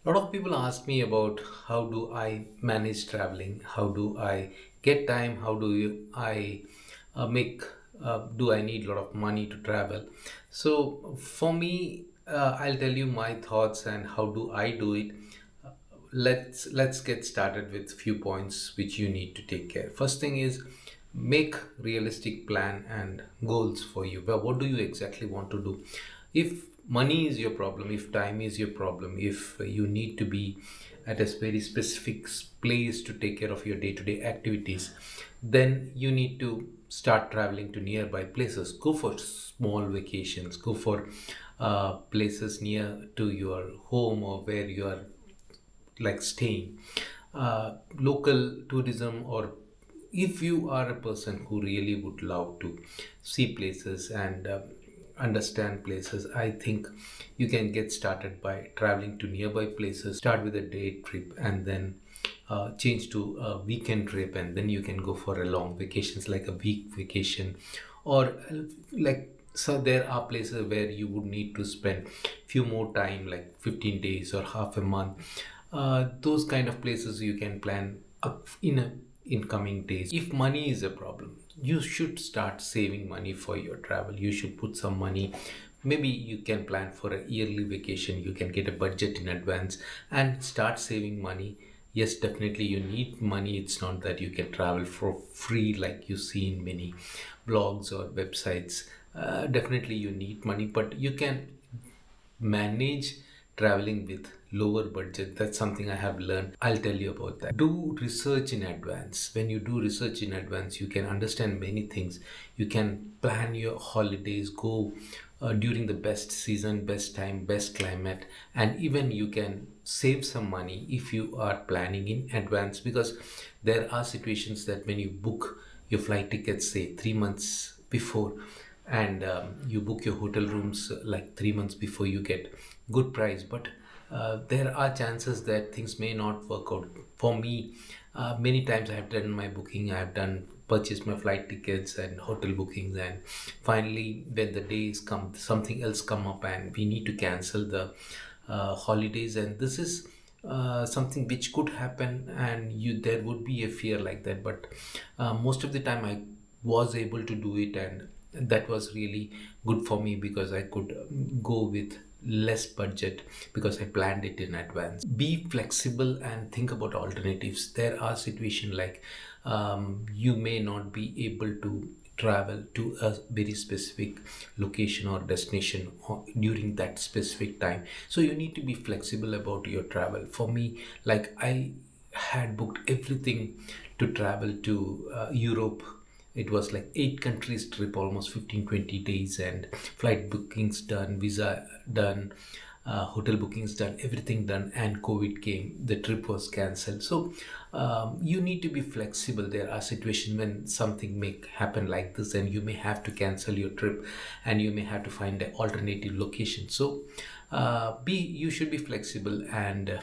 A lot of people ask me about how do I manage traveling, how do I get time, how I make, do I need a lot of money to travel? So for me, I'll tell you my thoughts and how do I do it. Let's get started with few points which you need to take care. First thing is make realistic plan and goals for you. Well, what do you exactly want to do? If money is your problem, if time is your problem, if you need to be at a very specific place to take care of your day-to-day activities, then you need to start traveling to nearby places. Go for small vacations, go for places near to your home or where you are like staying. Local tourism, or if you are a person who really would love to see places and understand places, I think you can get started by traveling to nearby places. Start with a day trip and then change to a weekend trip, and then you can go for a long vacations like a week vacation, or like, so there are places where you would need to spend few more time like 15 days or half a month. Those kind of places you can plan up in coming days. If money is a problem, you should start saving money for your travel. You should put some money. Maybe you can plan for a yearly vacation. You can get a budget in advance and start saving money. Yes, definitely you need money. It's not that you can travel for free like you see in many blogs or websites. Definitely you need money, but you can manage traveling with lower budget. That's something I have learned. I'll tell you about that. Do research in advance. When you do research in advance, you can understand many things. You can plan your holidays, go during the best season, best time, best climate, and even you can save some money if you are planning in advance, because there are situations that when you book your flight tickets say 3 months before, and you book your hotel rooms like 3 months before, you get good price, but there are chances that things may not work out. For me, many times I have done my booking, I have done purchased my flight tickets and hotel bookings, and finally when the days come, something else come up and we need to cancel the holidays, and this is something which could happen, and you there would be a fear like that. But most of the time I was able to do it, and that was really good for me because I could go with less budget because I planned it in advance. Be flexible and think about alternatives. There are situations like you may not be able to travel to a very specific location or destination during that specific time, so you need to be flexible about your travel. For me, like, I had booked everything to travel to Europe. It was like 8 countries trip, almost 15-20 days, and flight bookings done, visa done, hotel bookings done, everything done, and COVID came. The trip was cancelled. So you need to be flexible. There are situations when something may happen like this, and you may have to cancel your trip, and you may have to find an alternative location. So be you should be flexible and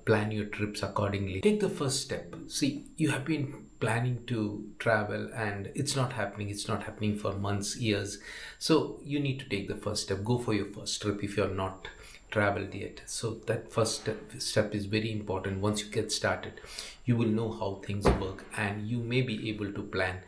plan your trips accordingly. Take the first step. See, you have been planning to travel and it's not happening for months, years. So you need to take the first step. Go for your first trip if you're not traveled yet. So that first step is very important. Once you get started, you will know how things work, and you may be able to plan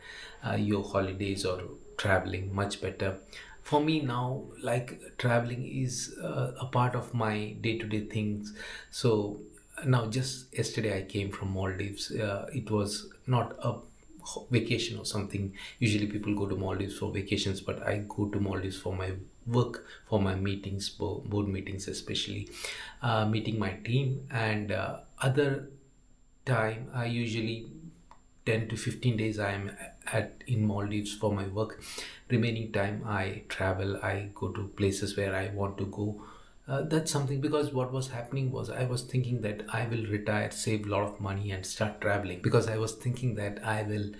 your holidays or traveling much better. For me now, like, traveling is a part of my day-to-day things. So now, just yesterday I came from Maldives. It was not a vacation or something. Usually people go to Maldives for vacations, but I go to Maldives for my work, for my meetings, board meetings especially, meeting my team, and other time I usually 10 to 15 days I am at in Maldives for my work. Remaining time I travel, I go to places where I want to go. That's something, because what was happening was I was thinking that I will retire, save a lot of money and start traveling, because I was thinking that I will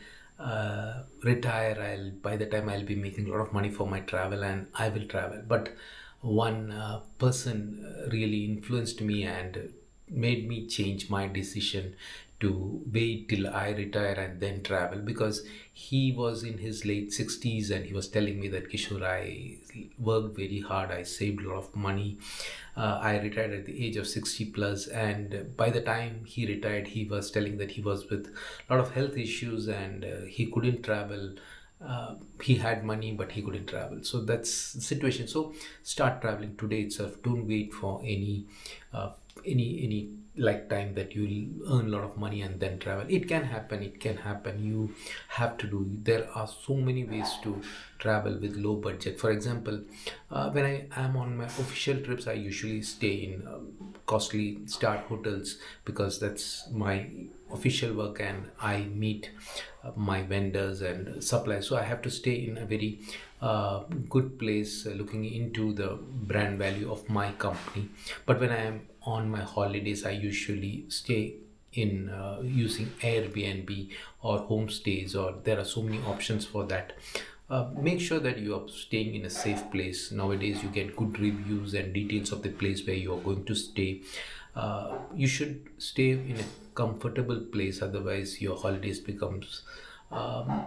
retire, I'll by the time I'll be making a lot of money for my travel and I will travel. But one person really influenced me and made me change my decision to wait till I retire and then travel, because he was in his late 60s and he was telling me that, Kishore, I worked very hard, I saved a lot of money. I retired at the age of 60 plus, and by the time he retired, he was telling that he was with a lot of health issues and he couldn't travel. He had money but he couldn't travel, so that's the situation. So start traveling today itself. Don't wait for uh, any like time that you'll earn a lot of money and then travel. It can happen, it can happen. You have to do, there are so many ways to travel with low budget. For example, when I am on my official trips, I usually stay in costly star hotels, because that's my official work and I meet my vendors and suppliers. So I have to stay in a very good place, looking into the brand value of my company. But when I am on my holidays, I usually stay in using Airbnb or homestays, or there are so many options for that. Make sure that you are staying in a safe place. Nowadays you get good reviews and details of the place where you are going to stay. You should stay in a comfortable place, otherwise your holidays becomes um,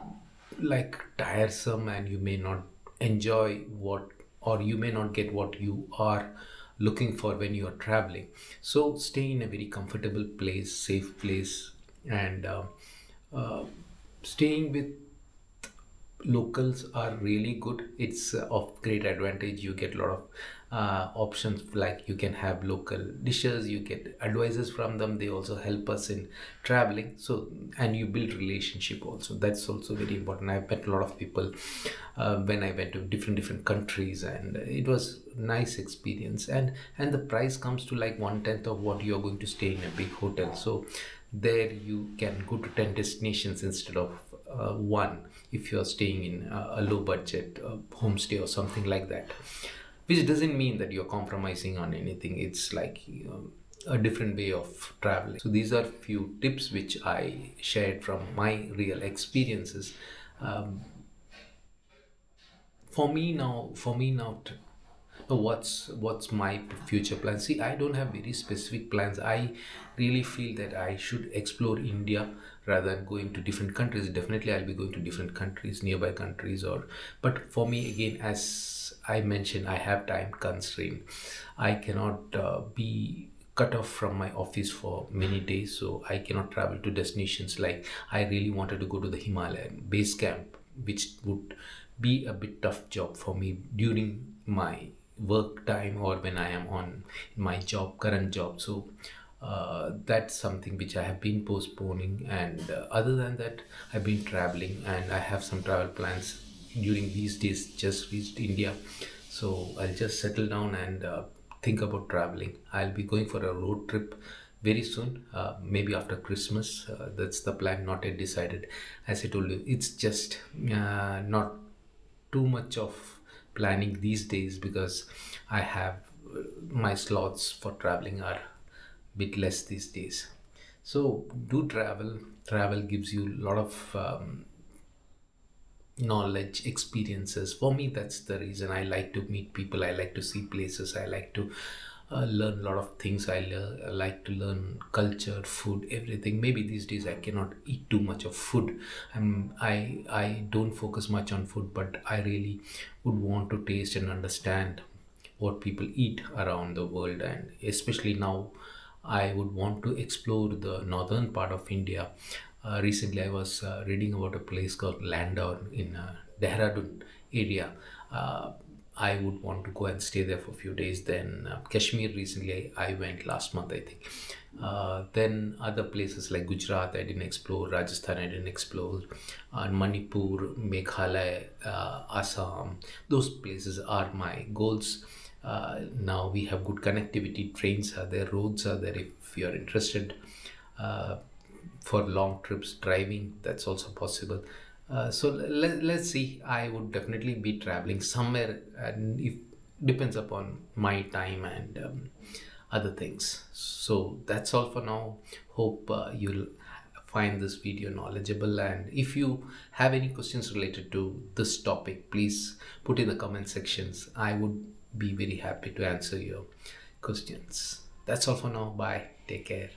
like tiresome, and you may not enjoy what, or you may not get what you are looking for when you are traveling. So stay in a very comfortable place, safe place, and uh, staying with locals are really good. It's of great advantage. You get a lot of options, like you can have local dishes, you get advices from them, they also help us in traveling. So, and you build relationship also, that's also very important. I've met a lot of people when I went to different countries, and it was nice experience. And the price comes to like one tenth of what you're going to stay in a big hotel. So there you can go to 10 destinations instead of one, if you're staying in a low budget homestay or something like that. Which doesn't mean that you're compromising on anything, it's like, a different way of traveling. So these are few tips which I shared from my real experiences. um, for me now, what's my future plan? See, I don't have very specific plans. I really feel that I should explore India rather than going to different countries. Definitely I'll be going to different countries, nearby countries, or, but for me again, as I mentioned, I have time constraint. I cannot be cut off from my office for many days, so I cannot travel to destinations. Like, I really wanted to go to the Himalayan base camp, which would be a bit tough job for me during my work time or when I am on my current job. So that's something which I have been postponing. And other than that, I've been traveling and I have some travel plans during these days. Just reached India, so I'll just settle down and think about traveling. I'll be going for a road trip very soon, maybe after Christmas. That's the plan, not yet decided. As I told you, it's just not too much of planning these days, because I have my slots for traveling are bit less these days. So do travel. Travel gives you a lot of knowledge, experiences. For me, that's the reason I like to meet people, I like to see places, I like to learn a lot of things. I like to learn culture, food, everything. Maybe these days I cannot eat too much of food. I don't focus much on food, but I really would want to taste and understand what people eat around the world. And especially now, I would want to explore the northern part of India. Recently, I was reading about a place called Landaur in Dehradun area. Uh, I would want to go and stay there for a few days. Then Kashmir, recently I went last month, I think. Then other places like Gujarat, I didn't explore. Rajasthan, I didn't explore. Manipur, Meghalaya, Assam, those places are my goals. Now we have good connectivity, trains are there, roads are there. If you are interested uh, for long trips, driving, that's also possible. So let's see. I would definitely be traveling somewhere, and if depends upon my time and other things. So that's all for now. Hope you'll find this video knowledgeable, and if you have any questions related to this topic, please put in the comment sections. I would be very happy to answer your questions. That's all for now. Bye. Take care.